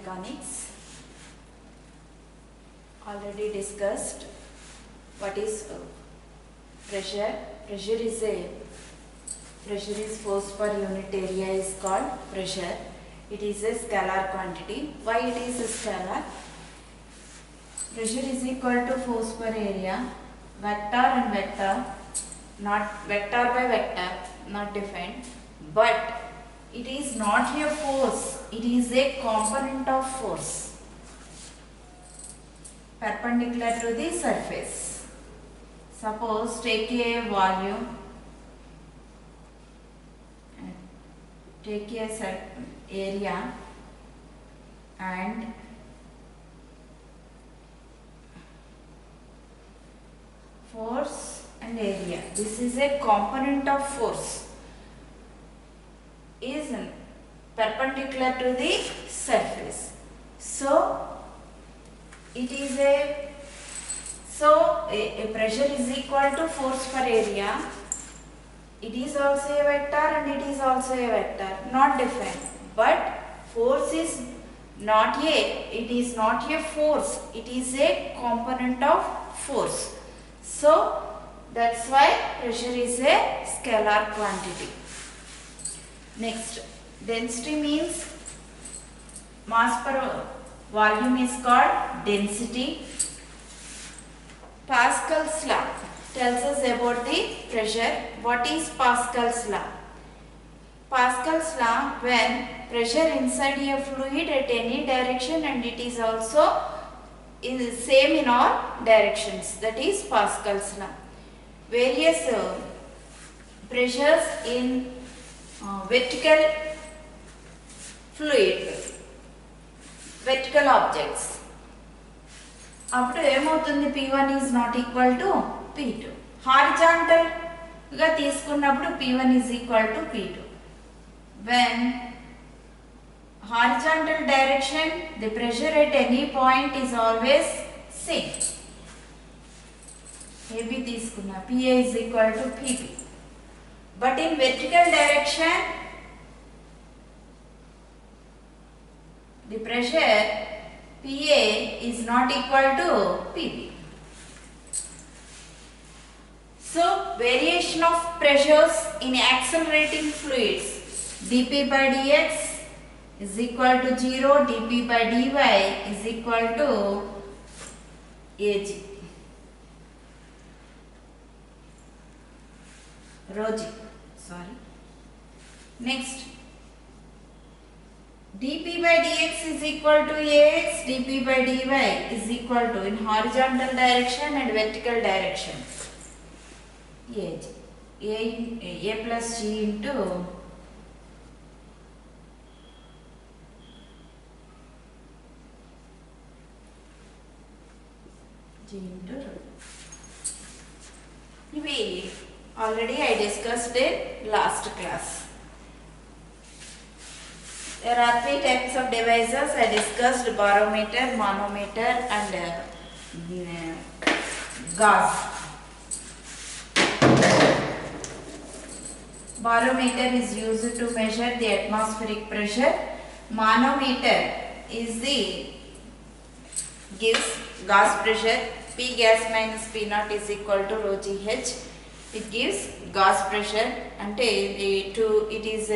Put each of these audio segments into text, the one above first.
mechanics. Already discussed what is pressure. Pressure is force per unit area is called pressure. It is a scalar quantity. Why it is a scalar? Pressure is equal to force per area. Vector and vector, not vector by vector, not defined, but it is not a force, it is a component of force perpendicular to the surface. Suppose take a volume, take a certain area and force and area. This is a component of force is perpendicular to the surface. So it is a pressure is equal to force per area. It is also a vector and it is also a vector, not defined. But force is not it is not a force, it is a component of force. So that's why pressure is a scalar quantity. Next, density means mass per volume is called density. Pascal's law tells us about the pressure. What is Pascal's law? Pascal's law, when pressure inside a fluid at any direction and it is also same in all directions, that is Pascal's law. Various pressures in vertical fluid, vertical objects. అప్పుడు ఏమవుతుంది, P1 is not equal to P2. Horizontal గా తీసుకున్నప్పుడు P1 is equal to P2. When horizontal direction, the pressure at any point is always same. AB తీసుకున్నా PA is equal to PP. But in vertical direction, the pressure PA is not equal to PP. So, variation of pressures in accelerating fluids, dP by dx is equal to 0, dP by dy is equal to Ag. Rho g. Sorry. Next, dP by dx is equal to Ax, dP by dy is equal to in horizontal direction and vertical direction. Ag. A plus G into G into rho. Already I discussed in last class. There are three types of devices. I discussed barometer, manometer and gauge. Barometer is used to measure the atmospheric pressure. Manometer is gives gas pressure. P gas minus P naught is equal to rho GH. It gives gas pressure and it is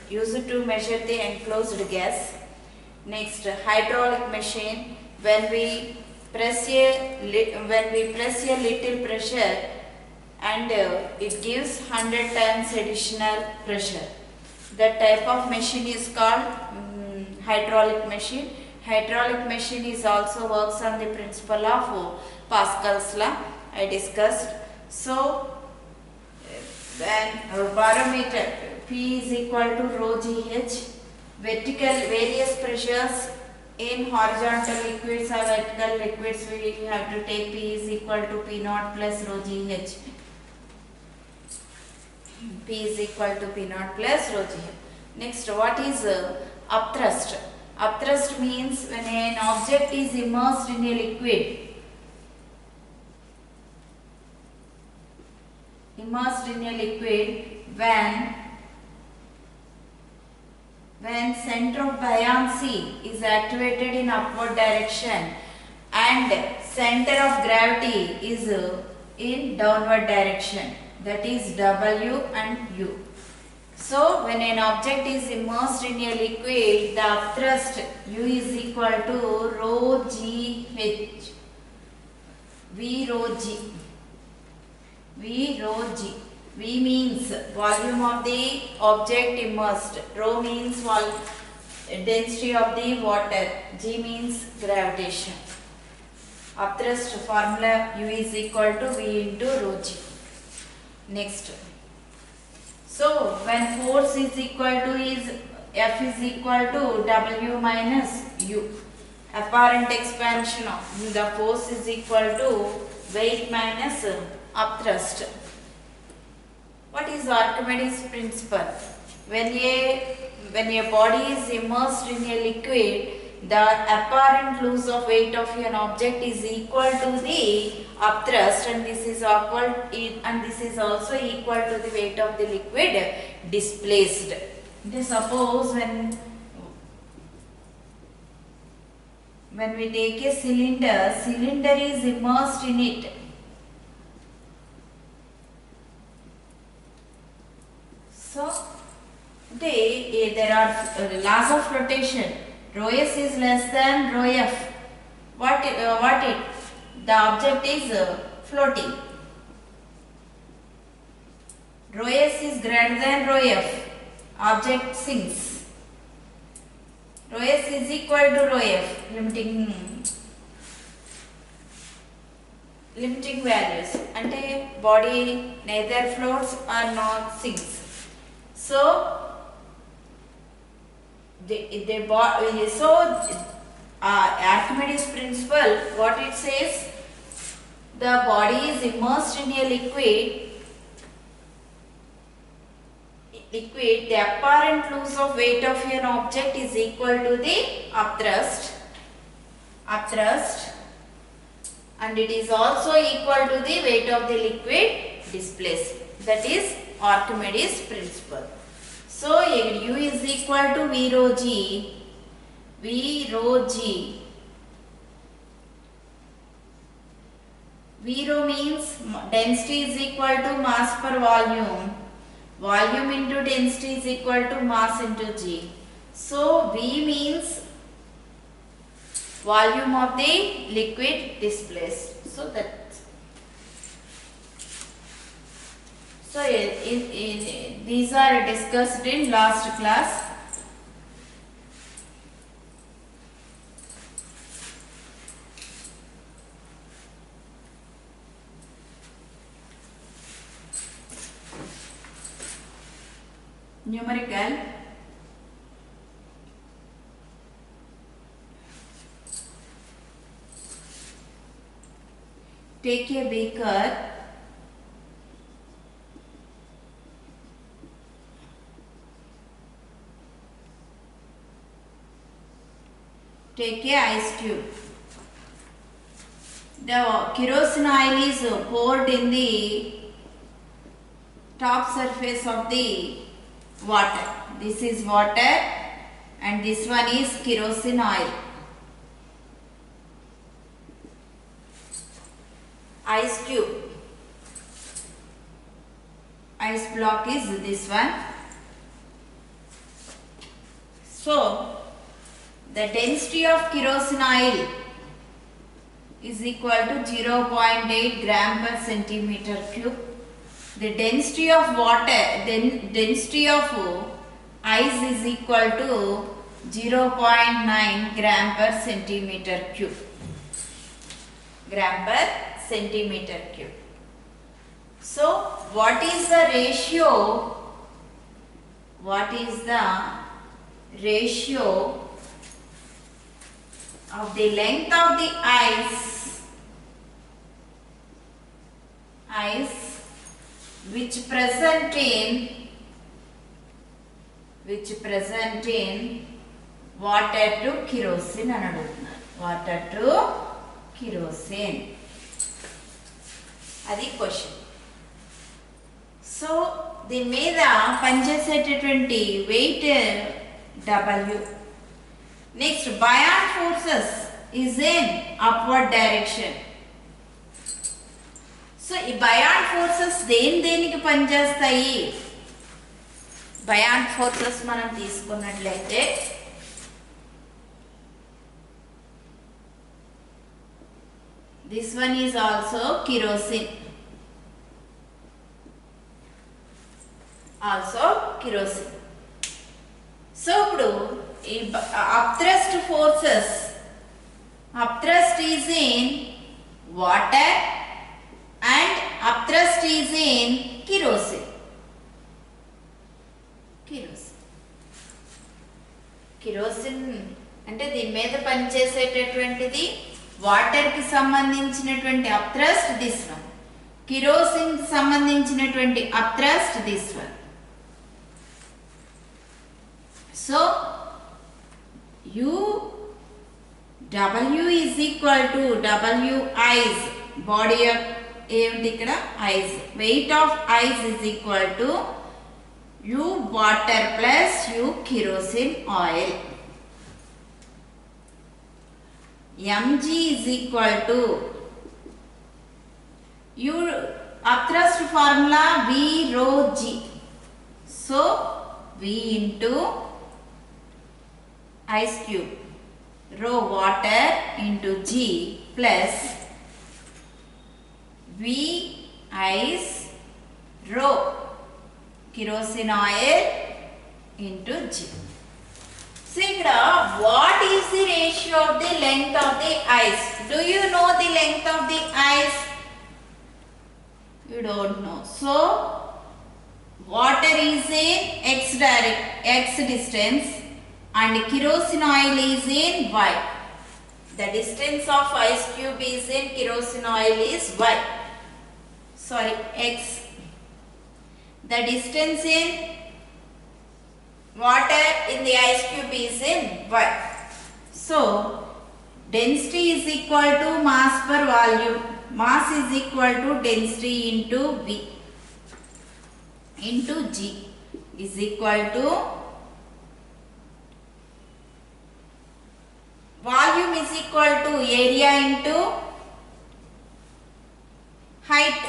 used to measure the enclosed gas. Next, hydraulic machine. When we press a little pressure and it gives 100 times additional pressure. That type of machine is called hydraulic machine. Hydraulic machine is also works on the principle of Pascal's law. I discussed. So, when barometer P is equal to rho GH, vertical various pressures in horizontal liquids or vertical liquids, we have to take P is equal to P naught plus rho GH. P is equal to P naught plus rho GH. Next, what is upthrust? Upthrust means when an object is immersed in a liquid. Immersed in a liquid when when center of buoyancy is activated in upward direction and center of gravity is in downward direction, that is W and U. So when an object is immersed in a liquid, the upthrust U is equal to rho G H, V rho G. V rho G. V means volume of the object immersed. Rho means density of the water. G means gravitation. Upthrust formula U is equal to V into rho G. Next. So when force is equal to F is equal to W minus U. Apparent expansion of the force is equal to weight minus upthrust. What is Archimedes principle? When a body is immersed in a liquid, the apparent loss of weight of an object is equal to the upthrust, and this is also equal to the weight of the liquid displaced. Suppose when we take a cylinder is immersed in it. So, there are laws of flotation. Rho s is less than rho f. The object is floating. Rho s is greater than rho f. Object sinks. Rho s is equal to rho f. Limiting values. Ante body neither floats or not sinks. So, Archimedes principle, what it says, the body is immersed in a liquid, the apparent loss of weight of an object is equal to the upthrust, and it is also equal to the weight of the liquid displaced. That is Archimedes principle. So U is equal to V rho G. V rho means density is equal to mass per volume. Volume into density is equal to mass into G. So V means volume of the liquid displaced. So these are discussed in last class. Numerical. Take a beaker. Take a ice tube. The kerosene oil is poured in the top surface of the water. This is water and this one is kerosene oil. Ice tube. Ice block is this one. So, the density of kerosene oil is equal to 0.8 gram per centimeter cube. The density of density of ice is equal to 0.9 gram per centimeter cube. So, what is the ratio? What is the ratio of the length of the ice which present in water to kerosene అని అడుగుతున్నారు. Water to kerosene, అది question. So దీని మీద పనిచేసేటటువంటి weight W. Next, buoyant forces is in upward direction. So ఈ buoyant forces దేనికి పనిచేస్తాయి? బయాన్ ఫోర్సెస్ మనం తీసుకున్నట్లయితే this one is also kerosene. So ఇప్పుడు ఈ upthrust forces, upthrust is in water and upthrust is in kerosene. Kerosene అంటే దీని మీద పనిచేసేటటువంటిది వాటర్ కి సంబంధించినటువంటి అప్థ్రస్ట్ దిస్ వన్, కిరోసిన్ కి సంబంధించినటువంటి upthrust this one. So W is equal to W eyes, body ఏమిటి ఇక్కడ ice, weight of ice is equal to U water plus U kerosene oil. mg is equal to U upthrust formula V rho G. So V into ice cube, rho water into G plus V ice rho kerosene oil into G. So here, what is the ratio of the length of the ice? Do you know the length of the ice? You don't know. So water is in x distance and kerosene oil is in y. The distance of ice cube is in kerosene oil is y. Sorry, x. The distance in water in the ice cube is in y. So density is equal to mass per volume. Mass is equal to density into V into G is equal to volume is equal to area into height.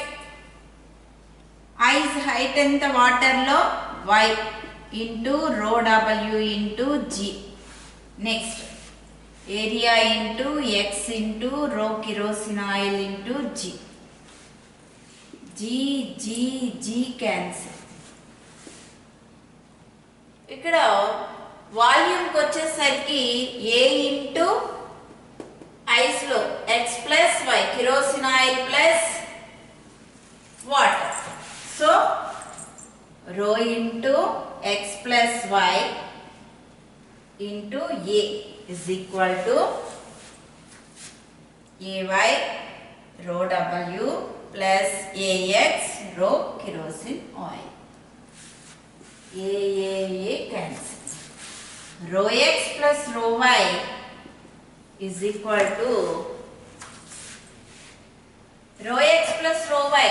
Ice height ఎంత water లో y into rho W into G. Next, area into x into rho kerosene oil into G. G cancel. ఇక్కడ వాల్యూమ్కి వచ్చేసరికి A into ఐస్లో x plus y, kerosene oil plus water. So rho into x plus y into A is equal to AY rho W plus AX rho kerosene oil. A cancel. Rho x plus rho y is equal to rho x plus rho y.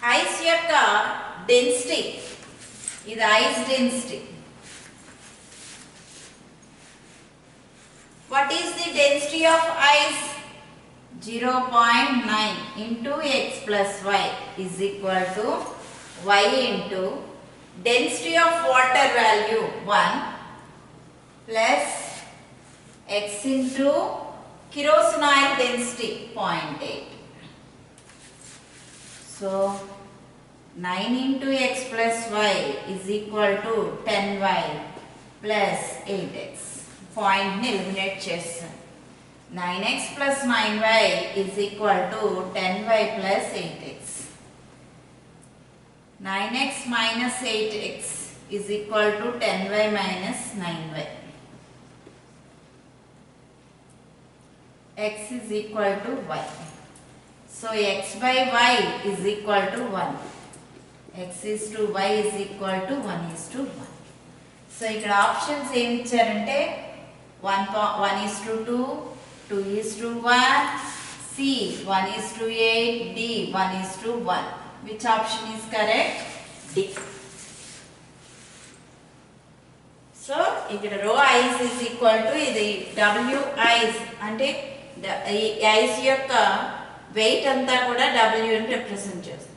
Ice యొక్క density, ఇది ice density. What is the density of ice? 0.9 into x plus y is equal to y into density of water value 1 plus x into kerosene oil density 0.8. So 9 into x plus y is equal to 10y plus 8x. Point ni eliminate chesaను. 9x plus 9y is equal to 10y plus 8x. 9x minus 8x is equal to 10y minus 9y. X is equal to y. So x by y is equal to 1. X is to y is equal to 1 is to 1. So ఇక్కడ options ఏమి ఇచ్చారంటే 1 is to 2, 2 is to 1, C 1 is to 8, D 1 is to 1. Which option is correct? D. So, ఇక్కడ rho i's is equal to ఇది W i's అంటే i's యొక్క weight అంతా కూడా W ని రిప్రజెంట్ చేస్తుంది.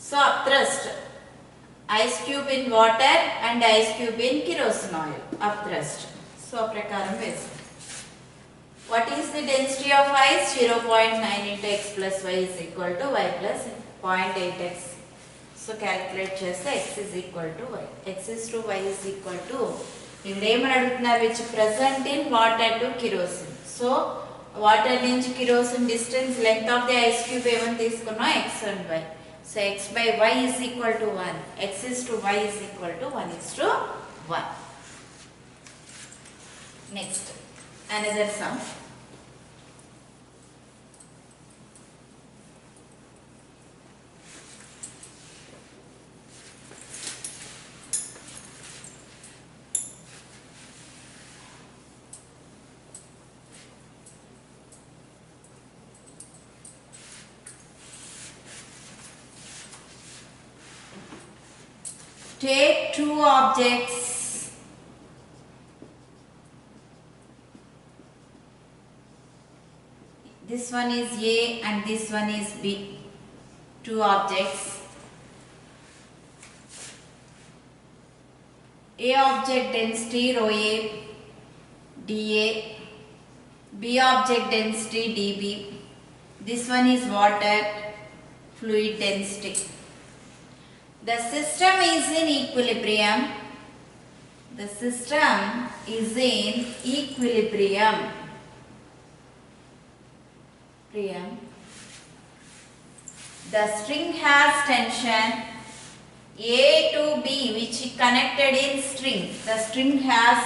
So, upthrust ice cube in water and ice cube in kerosene oil. Upthrust. So, ప్రకారం వేస్తాం. What is the density of ice? 0.9 into x plus y is equal to y plus 0.8x. So, calculate చేస్తే x is equal to y. X is to y is equal to ఇక్కడ ఏమని అడుగుతున్నారు, which present in water to kerosene. So, water నుంచి kerosene distance length of the ice cube ఏమని తీసుకున్నాం, x and y. So, x by y is equal to 1. X is to y is equal to 1 is to 1. Next, another sum. Take two objects this one is A and this one is B. Two objects. A object density rho A dA, B object density dB. This one is water fluid density. The system is in equilibrium. The system is in equilibrium. The string has tension A to B which is connected in string. The string has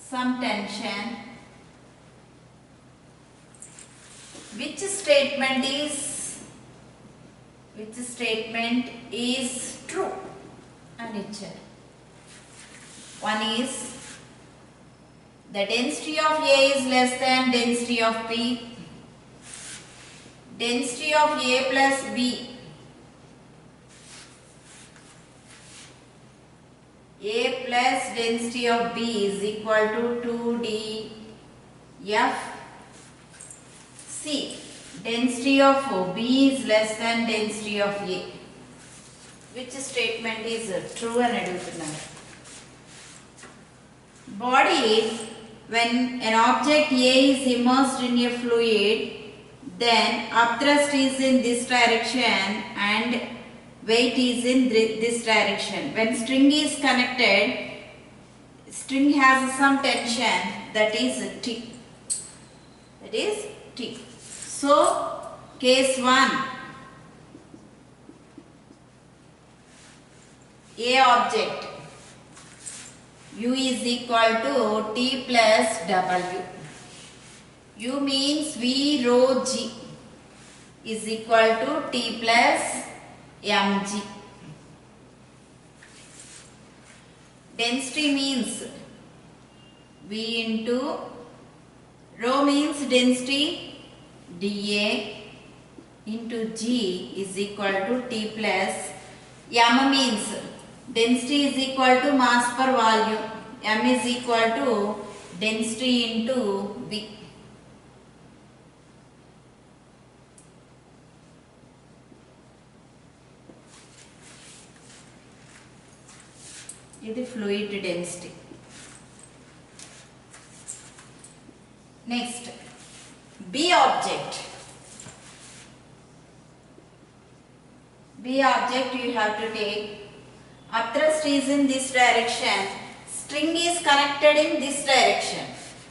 some tension. Which statement is true? And one is the density of A is less than density of B. Density of A plus B A plus density of B is equal to 2dF. C. Density of B is less than density of A. Which statement is true and adugutunnaru? Body, when an object A is immersed in a fluid, then upthrust is in this direction and weight is in this direction. When string is connected, string has some tension, that is T. So, case 1, A object, U is equal to T plus W. U means V rho G is equal to T plus mg. Density means V into rho means density dA into G is equal to T plus m means density is equal to mass per volume. M is equal to density into V. This is fluid density. Next, B object. B object you have to take. Upthrust is in this direction. String is connected in this direction.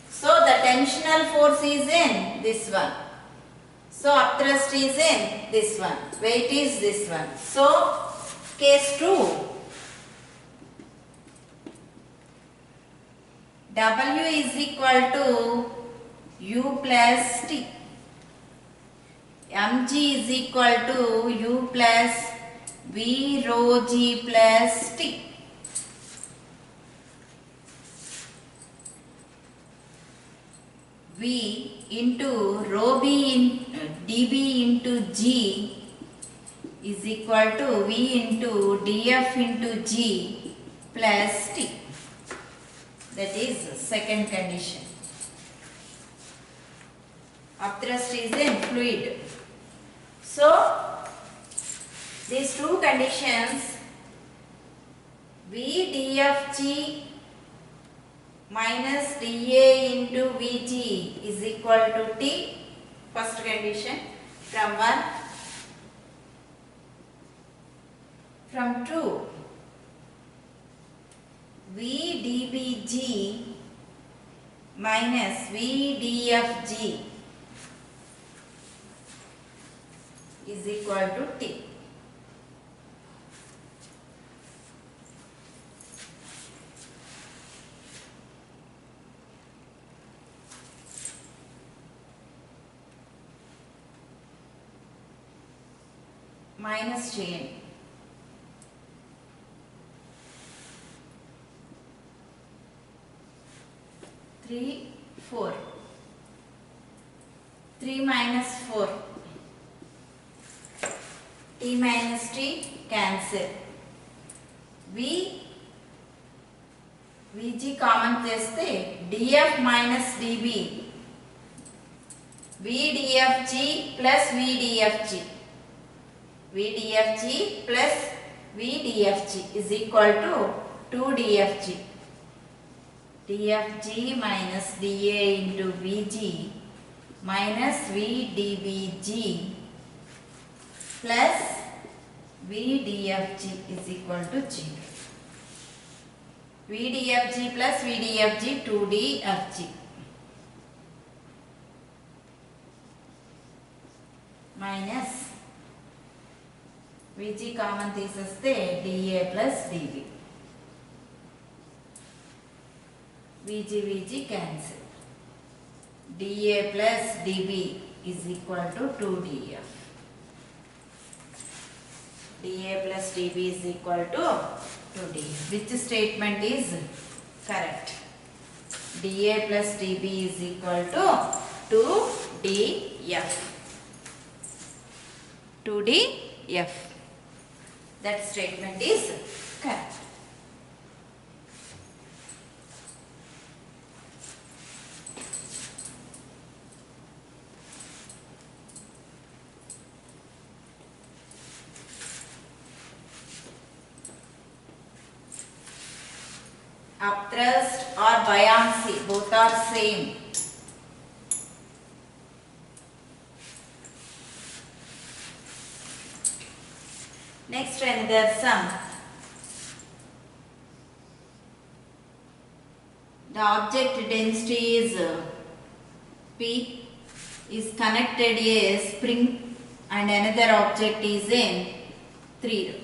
So the tensional force is in this one. So upthrust is in this one. Weight is this one. So case 2. W is equal to U plus T. Mg is equal to U plus V rho G plus T. V into rho b in dB into G is equal to V into dF into G plus T. That is second condition. Upthrust is in fluid. So these two conditions, V dFg minus dA into Vg is equal to T, first condition from 1. From 2, V dBg minus V dFg is equal to T. Minus chain. Three, 4. 3 minus 4. T minus T cancel. Vg common చేస్తే dF minus dB VDFG plus VDFG VDFG plus VDFG is equal to 2DFG. DFG minus dA into Vg minus VDBG plus VDFG is equal to 0. VDFG plus VDFG 2DFG. Minus Vg common తీసేస్తే dA plus dB. Vg cancel. dA plus dB is equal to 2dF. dA plus dB is equal to 2dF. Which statement is correct? dA plus dB is equal to 2dF. 2dF. That statement is correct. Upthrust or buoyancy, both are same. Next another sum. The object density is P is connected a spring and another object is in 3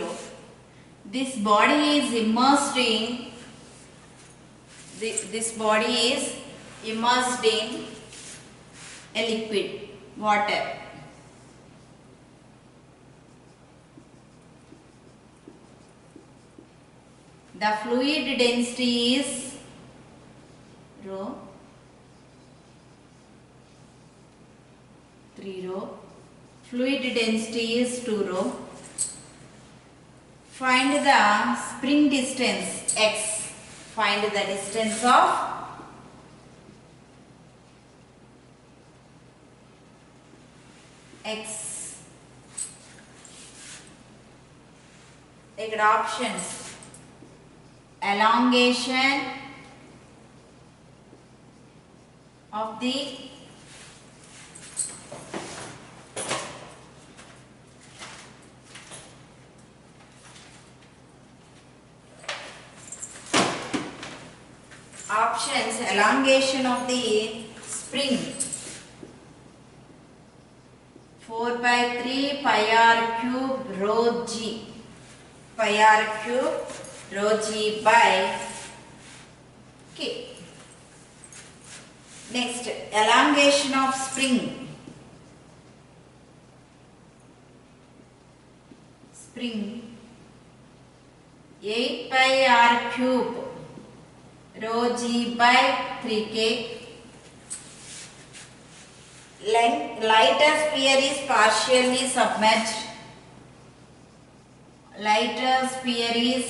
row. This body is immersed in a liquid, water. The fluid density is rho, 3 row. Fluid density is 2 row. Find the spring distance x. Find the distance of x. Take options. Elongation of the elongation of the spring 4 by 3 pi r cube rho g, pi r cube rho g by k. Next, elongation of spring 8 pi r cube rho g by 3k. Lighter sphere is partially submerged. Lighter sphere is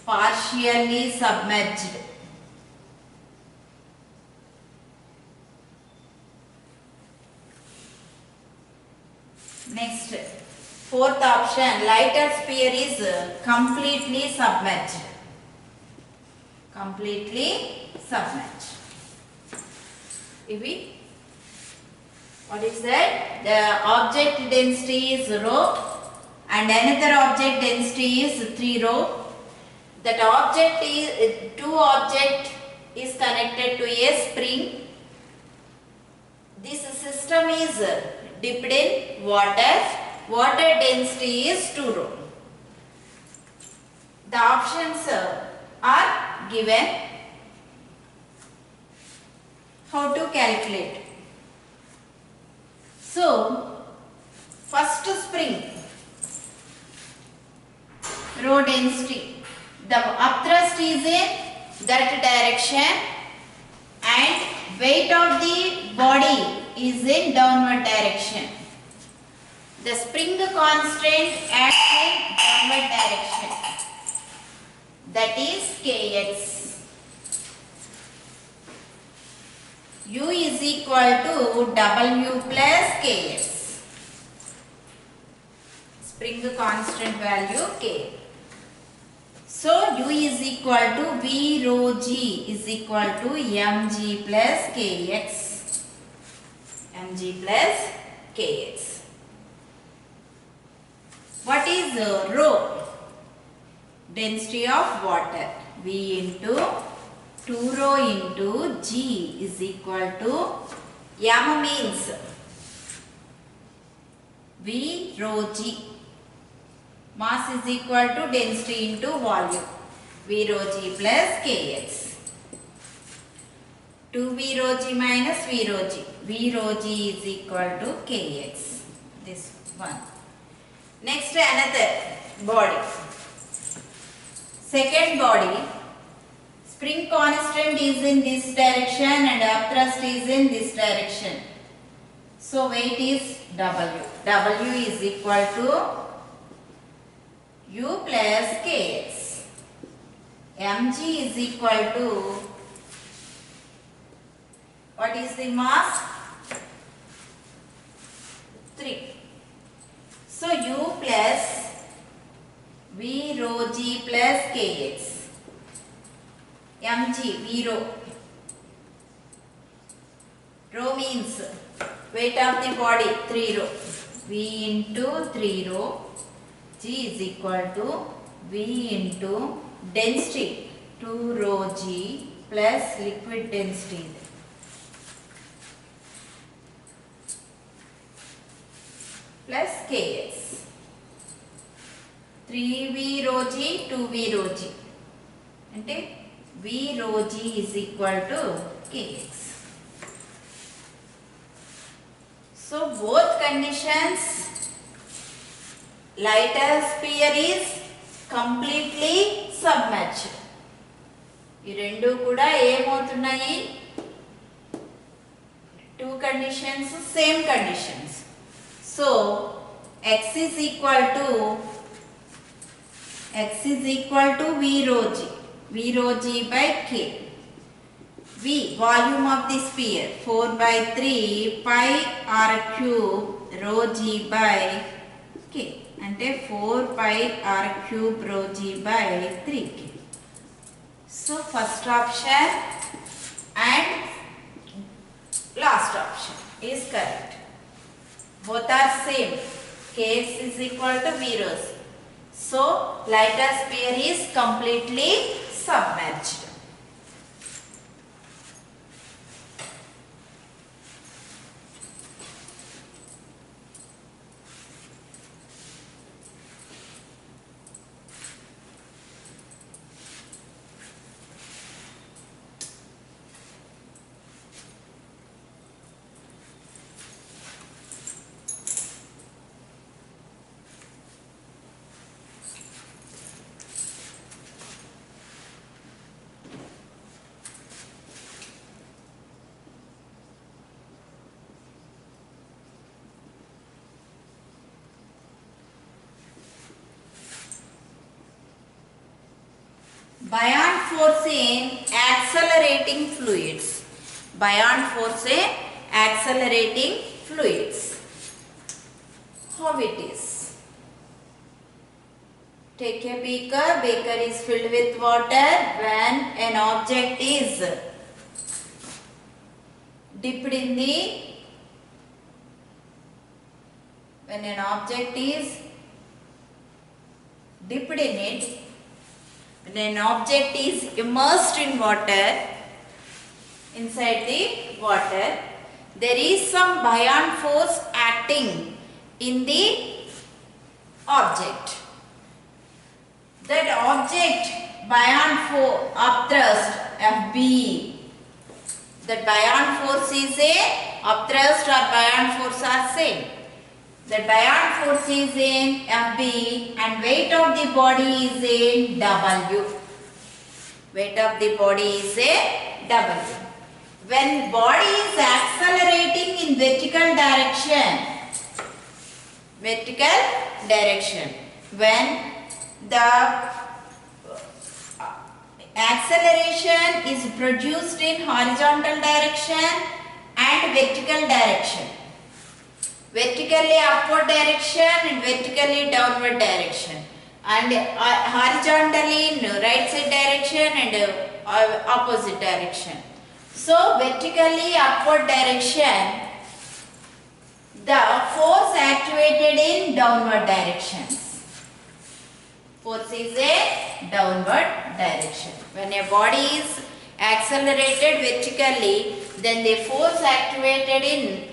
partially submerged. Next, fourth option, lighter sphere is completely submerged. Completely submerged. What is that? The object density is rho and another object density is 3 rho. That object is, two object is connected to a spring. This system is dipped in water. Water density is 2 rho. The options are given. How to calculate? So, first spring, rho density. The upthrust is in that direction and weight of the body is in downward direction. The spring constant acts in downward direction. That is Kx. U is equal to W plus Kx. Spring constant value K. So U is equal to V rho G is equal to mg plus Kx. Mg plus Kx. What is rho? Density of water. V into 2 rho into G is equal to m means V rho G. Mass is equal to density into volume. V rho G plus Kx. 2 V rho G minus V rho G. V rho G is equal to Kx. This one. Next, another body. Second body. Spring constant is in this direction and upthrust is in this direction. So weight is W. W is equal to U plus Kx. Mg is equal to, what is the mass? 3. So U plus V rho G plus Kx. Mg, V rho. Rho means weight of the body, 3 rho. V into 3 rho. G is equal to V into density 2 rho G plus liquid density plus Kx. 3V rho G, 2V rho G. Ante V rho G is equal to Kx. So both conditions, lighter sphere is completely submerged. ఈ రెండు కూడా ఏమవుతున్నాయి? Two conditions, same conditions. So x is equal to V rho G. V rho G by K. V, volume of the sphere, 4 by 3 pi r cube rho G by K. Ante 4 pi r cube rho G by 3K. So first option and last option is correct. Both are same. Kx is equal to V rho C. So lighter sphere is completely submerged. Buoyant force in accelerating fluids. Buoyant force in accelerating fluids. How it is? Take a beaker. Beaker is filled with water. When an object is dipped in the when an object is dipped in it, when an object is immersed in water, inside the water, there is some buoyant force acting in the object. That object buoyant force upthrust FB. That buoyant force is a upthrust or buoyant force are same. The buoyant force is in Fb and weight of the body is in W. Weight of the body is a W. When body is accelerating in vertical direction, when the acceleration is produced in horizontal direction and vertical direction. Vertically upward direction and vertically downward direction, and horizontally in right side direction and opposite direction. So vertically upward direction, the force activated in downward directions. Force is a downward direction. When a body is accelerated vertically, then the force activated in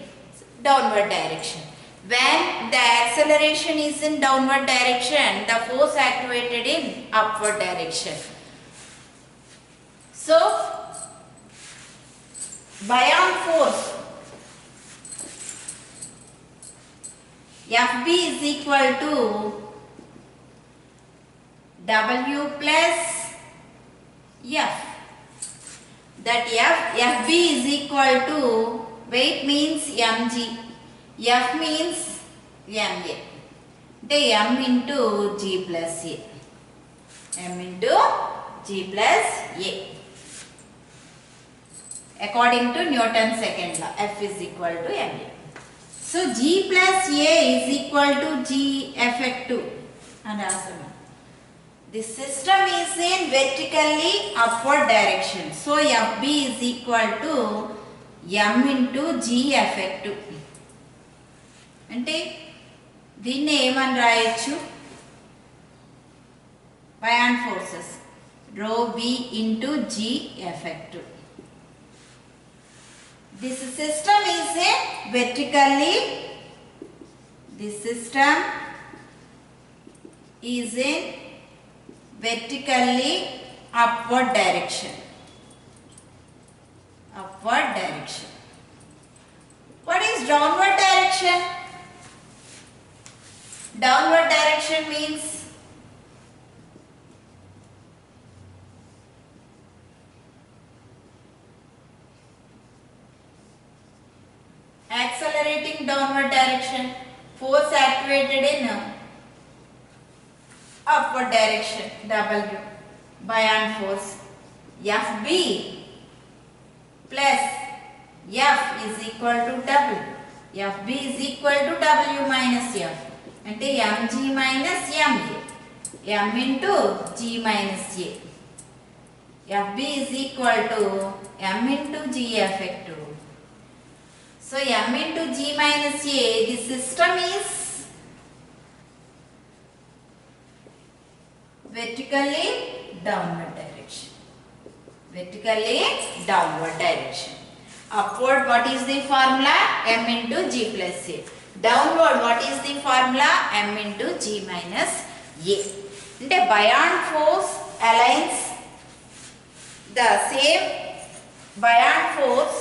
downward direction. When the acceleration is in downward direction, the force activated in upward direction. So, buoyant force Fb is equal to W plus F. That Fb is equal to, weight means mg, F means ma. The m into g plus a. M into g plus a. According to Newton's second law, F is equal to ma. So g plus a is equal to g effective. And also, this system is in vertically upward direction. So Fb is equal to m into g effective. అంటే దీన్ని ఏమని రాయొచ్చు? buoyant forces rho v into g effective. This system is a vertically, this system is in vertically upward direction. Upward direction. What is downward direction? Downward direction means accelerating downward direction, force activated in upward direction, W, buoyant force. Fb plus F is equal to W. Fb is equal to W minus F. అంటే mg minus ma. m into g minus a. Fb is equal to m into g effective. So m into g minus a, the system is vertically downward direction. Vertically downward direction. Upward, what is the formula? M into g plus a. Downward, what is the formula? M into g minus a. The buoyant force aligns the same buoyant force.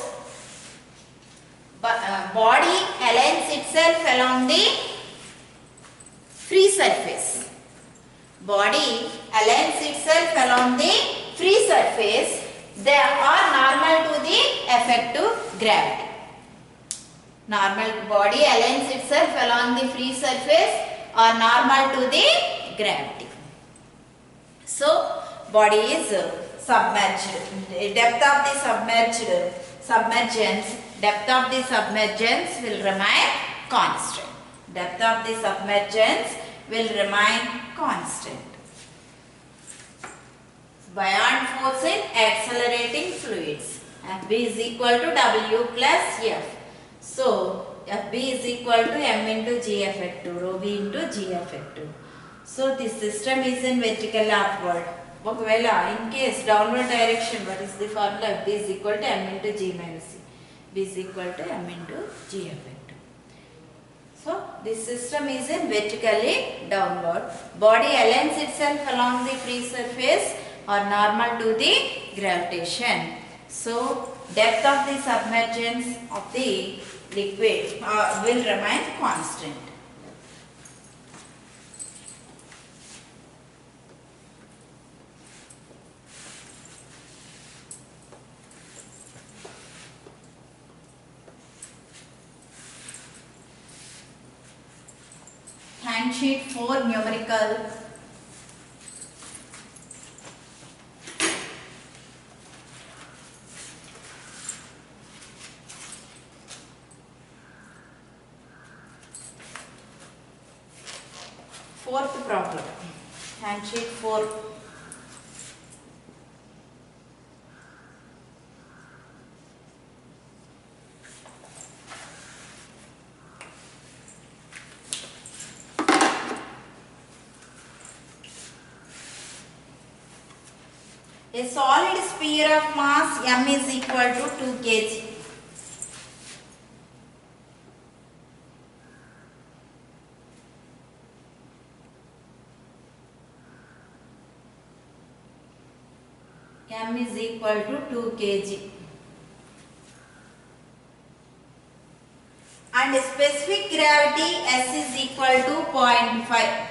Body aligns itself along the free surface. Body aligns itself along the free surface. They are normal to the effective gravity. Normal body aligns itself along the free surface or normal to the gravity. So, body is submerged. Depth of the submergence will remain constant. Depth of the submergence will remain constant. Buoyant force in accelerating fluids. Fb is equal to W plus F. So, Fb is equal to m into G effective, rho b into G effective. So, the system is in vertical upward. In case downward direction, what is the formula? Fb is equal to m into G minus C. B is equal to m into G effective. So, this system is in vertically downward. Body aligns itself along the free surface or normal to the gravitation. So, depth of the submergence of the liquid will remain constant. Handsheet 4 numerical. Fourth problem. Handsheet 4. A solid sphere of mass m is equal to 2 kg. M is equal to 2 kg. And specific gravity S is equal to 0.5.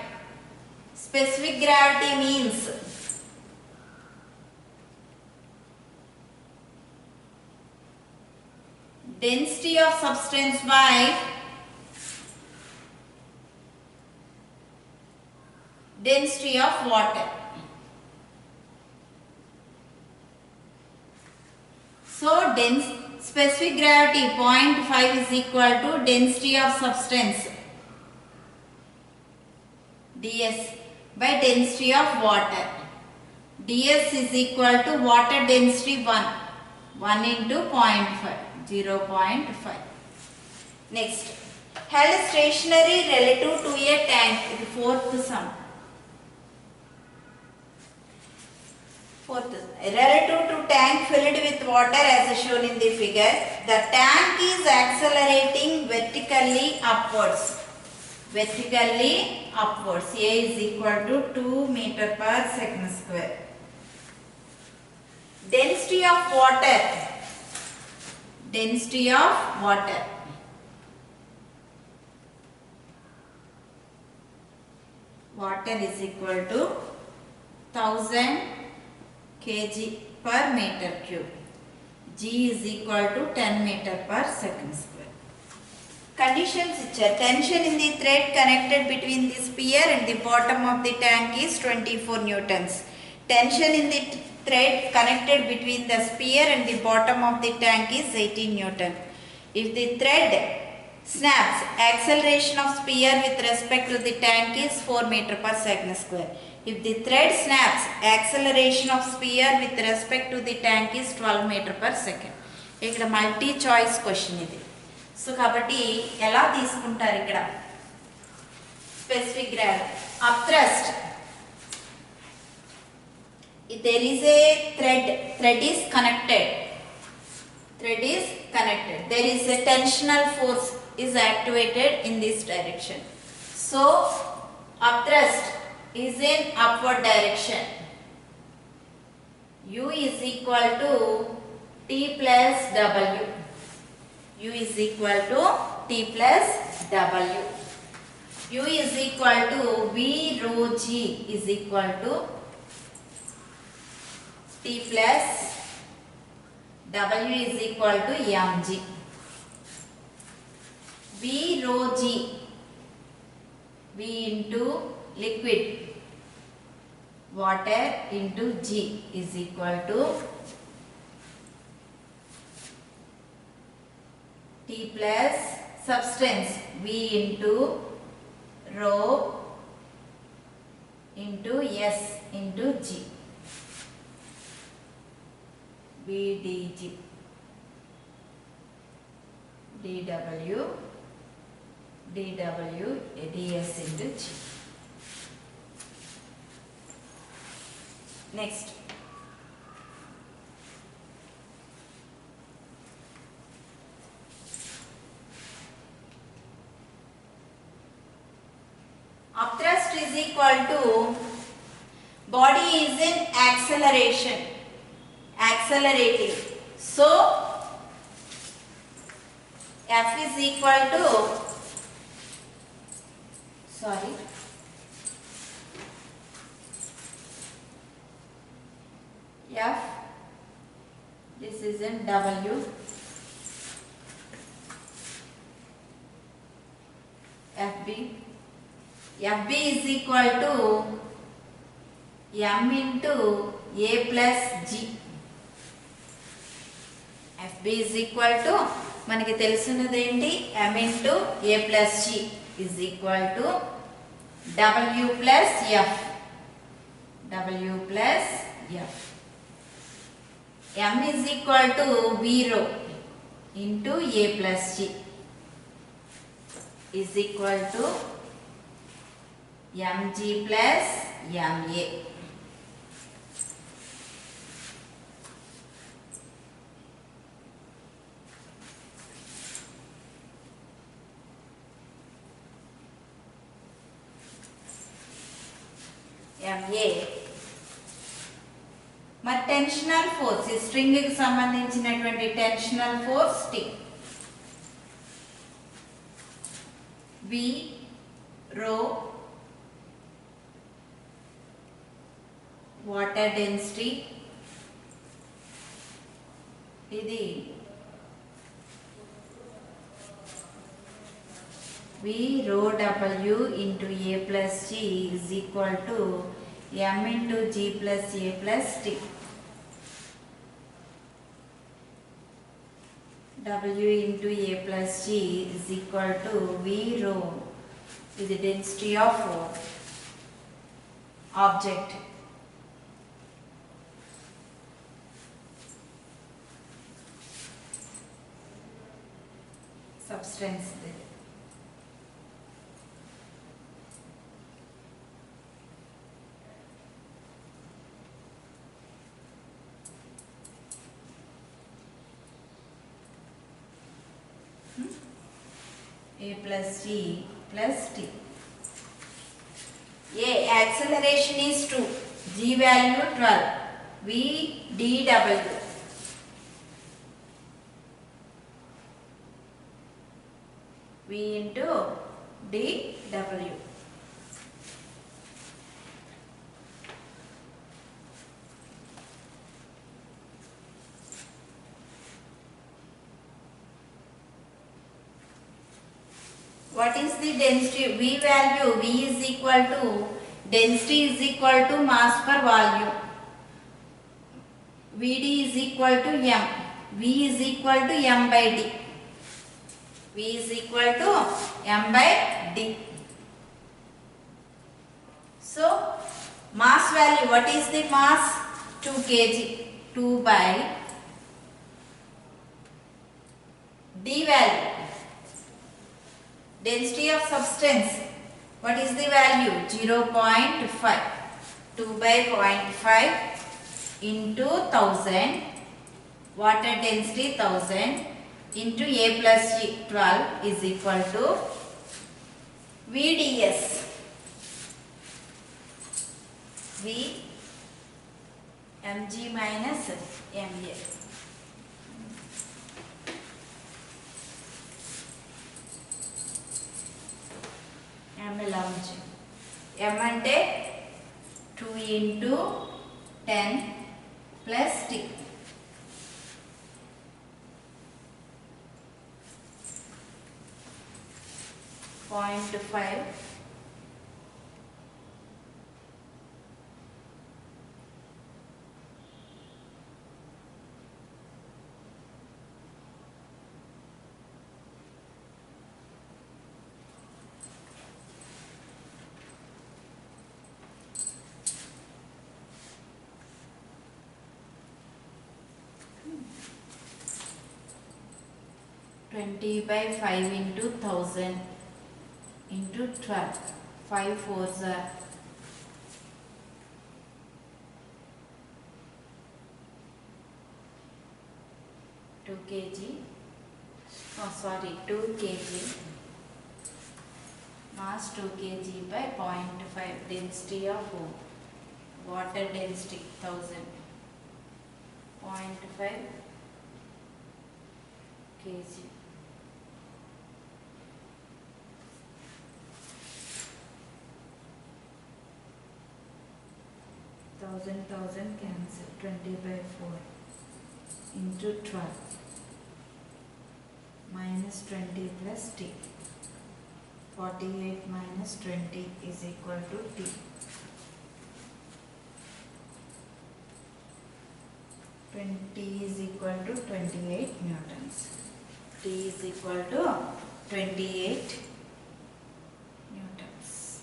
Specific gravity means density of substance by density of water. So, specific gravity 0.5 is equal to density of substance ds by density of water. ds is equal to water density 1 into 0.5. 0.5. Next, held stationary relative to a tank. Fourth sum. Relative to tank filled with water as shown in the figure. The tank is accelerating vertically upwards. Vertically upwards. A is equal to 2 meter per second square. Density of water. Density of water. Water is equal to 1000 kg per meter cube. G is equal to 10 meter per second square. Conditions which are tension in the thread connected between the sphere and the bottom of the tank is 24 newtons. Tension in the thread connected between the sphere and the bottom of the tank is 18 Newton. If the thread snaps, acceleration of sphere with respect to the tank is 4 meter per second square. If the thread snaps, acceleration of sphere with respect to the tank is 12 meter per second. ఇక్కడ multi choice question ఇది. So కాబట్టి ఎలా తీసుకుంటారు ఇక్కడ specific gravity upthrust. There is a thread is connected. There is a tensional force is activated in this direction. So, upthrust is in upward direction. U is equal to T plus W. U is equal to T plus W. U is equal to V rho G is equal to T plus W is equal to mg. V rho G, V into liquid, water into G is equal to T plus substance V into rho into S into G. VdG dW ds into G. Next, upthrust is equal to body is in acceleration, accelerating. So F is equal to, F, this is in W, FB is equal to M into A plus G. FB is equal to మనకి తెలుసున్నది ఏంటి, M into A plus G is equal to W plus F. M is equal to V rho into A plus G is equal to mg plus ma. ma మరి tensional force, ఈ string కి సంబంధించినటువంటి tensional force T. V rho water density, ఇది V rho W into A plus G is equal to M into G plus A plus T. W into A plus G is equal to V rho is the density of object. Substance there. A plus G plus T. A acceleration is 2, G value 12, V dW. V into dW. What is the density? V value, V is equal to, density is equal to mass per volume. Vd is equal to M. V is equal to M by D. V is equal to M by D. So, mass value, what is the mass? 2 kg. 2 by D value. Density of substance, what is the value? 0.5. 2 by 0.5 into 1000, water density 1000 into A plus G 12 is equal to VDS. V mg minus ma. M ఎలా ఉంది? M అంటే 2 into 10 plus T. .5 20 by 5 into 1000 into 12. 5 fours are 2 kg. Oh, sorry, 2 kg. Mass 2 kg by 0.5. Density of water density 1000. 0.5 kg. Thousand cancel. 20 by 4 into 12 minus 20 plus t. 48 minus 20 is equal to t. 20 is equal to 28 newtons. T is equal to 28 newtons.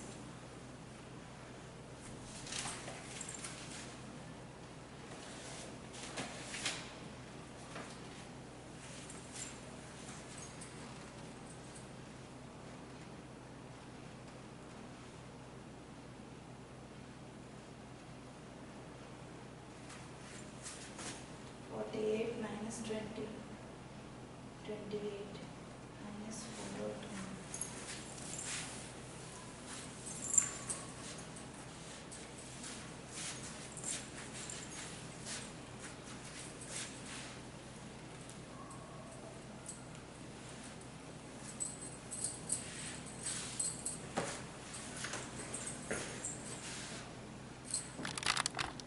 Minus 20, 28.